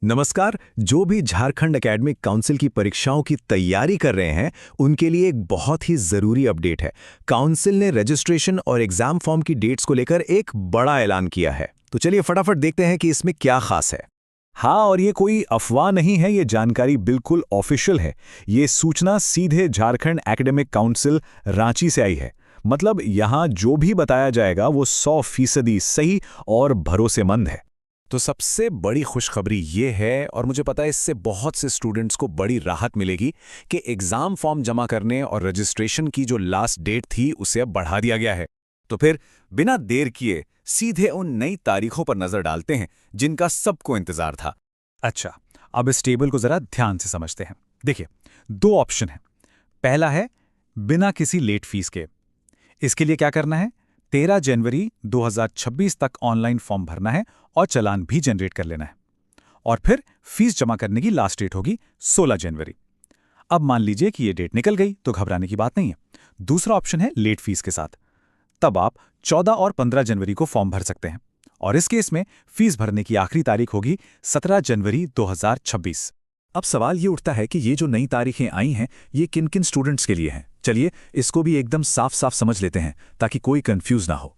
नमस्कार। जो भी झारखंड एकेडमिक काउंसिल की परीक्षाओं की तैयारी कर रहे हैं, उनके लिए एक बहुत ही ज़रूरी अपडेट है। काउंसिल ने रजिस्ट्रेशन और एग्ज़ाम फॉर्म की डेट्स को लेकर एक बड़ा ऐलान किया है। तो चलिए फटाफट देखते हैं कि इसमें क्या खास है। हाँ, और ये कोई अफवाह नहीं है, ये जानकारी बिल्कुल ऑफिशियल है। ये सूचना सीधे झारखंड एकेडमिक काउंसिल रांची से आई है। मतलब यहाँ जो भी बताया जाएगा वो 100% सही और भरोसेमंद है। तो सबसे बड़ी खुशखबरी ये है, और मुझे पता है इससे बहुत से स्टूडेंट्स को बड़ी राहत मिलेगी, कि एग्ज़ाम फॉर्म जमा करने और रजिस्ट्रेशन की जो लास्ट डेट थी उसे अब बढ़ा दिया गया है। तो फिर बिना देर किए सीधे उन नई तारीखों पर नज़र डालते हैं जिनका सबको इंतज़ार था। अच्छा, अब इस टेबल को जरा ध्यान से समझते हैं। देखिए, दो ऑप्शन हैं। पहला है बिना किसी लेट फीस के। इसके लिए क्या करना है? 13 जनवरी 2026 तक ऑनलाइन फॉर्म भरना है और चालान भी जनरेट कर लेना है। और फिर फीस जमा करने की लास्ट डेट होगी 16 जनवरी। अब मान लीजिए कि ये डेट निकल गई तो घबराने की बात नहीं है। दूसरा ऑप्शन है लेट फीस के साथ। तब आप 14 और 15 जनवरी को फॉर्म भर सकते हैं, और इस केस में फीस भरने की आखिरी तारीख होगी 17 जनवरी 2026। अब सवाल ये उठता है कि ये जो नई तारीखें आई हैं, ये किन किन स्टूडेंट्स के लिए हैं। चलिए इसको भी एकदम साफ साफ समझ लेते हैं ताकि कोई कंफ्यूज ना हो।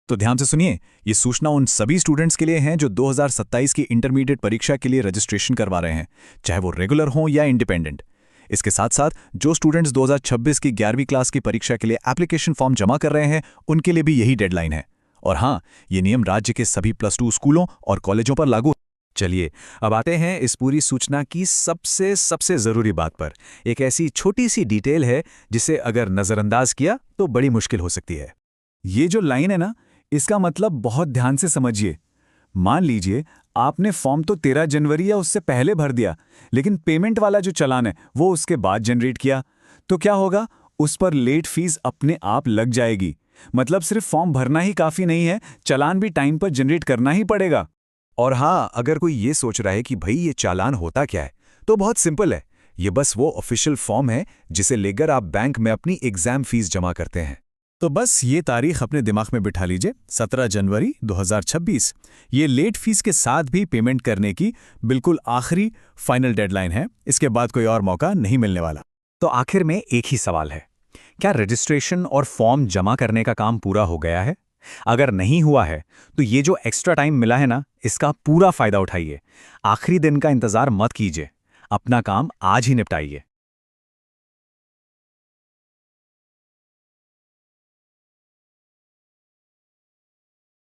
तो ध्यान से सुनिए, ये सूचना उन सभी स्टूडेंट्स के लिए हैं जो 2027 की इंटरमीडिएट परीक्षा के लिए रजिस्ट्रेशन करवा रहे हैं, चाहे वो रेगुलर हों या इंडिपेंडेंट। इसके साथ साथ जो स्टूडेंट्स 2026 की 11वीं क्लास की परीक्षा के लिए एप्लीकेशन फॉर्म जमा कर रहे हैं, उनके लिए भी यही डेडलाइन है। और हाँ, ये नियम राज्य के सभी +2 स्कूलों और कॉलेजों पर लागू। चलिए अब आते हैं इस पूरी सूचना की सबसे सबसे ज़रूरी बात पर। एक ऐसी छोटी सी डिटेल है जिसे अगर नज़रअंदाज किया तो बड़ी मुश्किल हो सकती है। ये जो लाइन है ना, इसका मतलब बहुत ध्यान से समझिए। मान लीजिए आपने फॉर्म तो 13 जनवरी या उससे पहले भर दिया, लेकिन पेमेंट वाला जो चालान है वो उसके बाद जनरेट किया, तो क्या होगा? उस पर लेट फीस अपने आप लग जाएगी। मतलब सिर्फ फॉर्म भरना ही काफ़ी नहीं है, चालान भी टाइम पर जनरेट करना ही पड़ेगा। और हाँ, अगर कोई ये सोच रहा है कि भाई ये चालान होता क्या है, तो बहुत सिंपल है। ये बस वो ऑफिशियल फॉर्म है जिसे लेकर आप बैंक में अपनी एग्जाम फीस जमा करते हैं। तो बस ये तारीख अपने दिमाग में बिठा लीजिए, 17 जनवरी 2026। ये लेट फीस के साथ भी पेमेंट करने की बिल्कुल आखिरी फाइनल डेडलाइन है। इसके बाद कोई और मौका नहीं मिलने वाला। तो आखिर में एक ही सवाल है, क्या रजिस्ट्रेशन और फॉर्म जमा करने का काम पूरा हो गया है? अगर नहीं हुआ है तो ये जो एक्स्ट्रा टाइम मिला है ना, इसका पूरा फायदा उठाइए। आखिरी दिन का इंतजार मत कीजिए, अपना काम आज ही निपटाइए।